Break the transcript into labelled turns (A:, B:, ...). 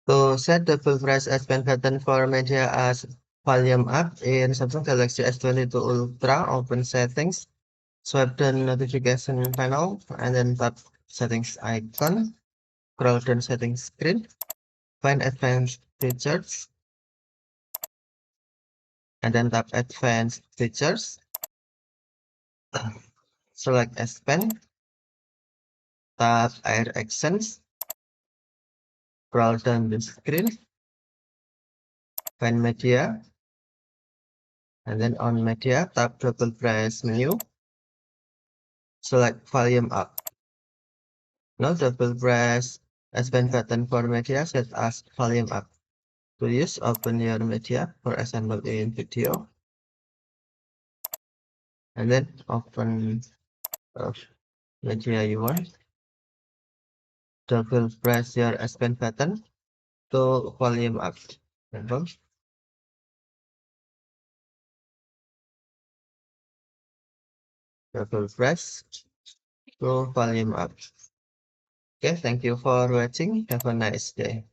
A: To set the full press S Pen button for media as volume up in Samsung Galaxy S22 Ultra, open settings, swipe the notification panel, and then tap settings icon, scroll down settings screen, find advanced features, and then tap advanced features, select S Pen, tap air actions, scroll down the screen, find media, and then on media, tap double press menu, select volume up. Now double press S Pen button for media set as volume up. To use, open your media, for example in video, and then open media you want. Double press your S Pen button to volume up. Example. Double press to volume up. Okay, thank you for watching. Have a nice day.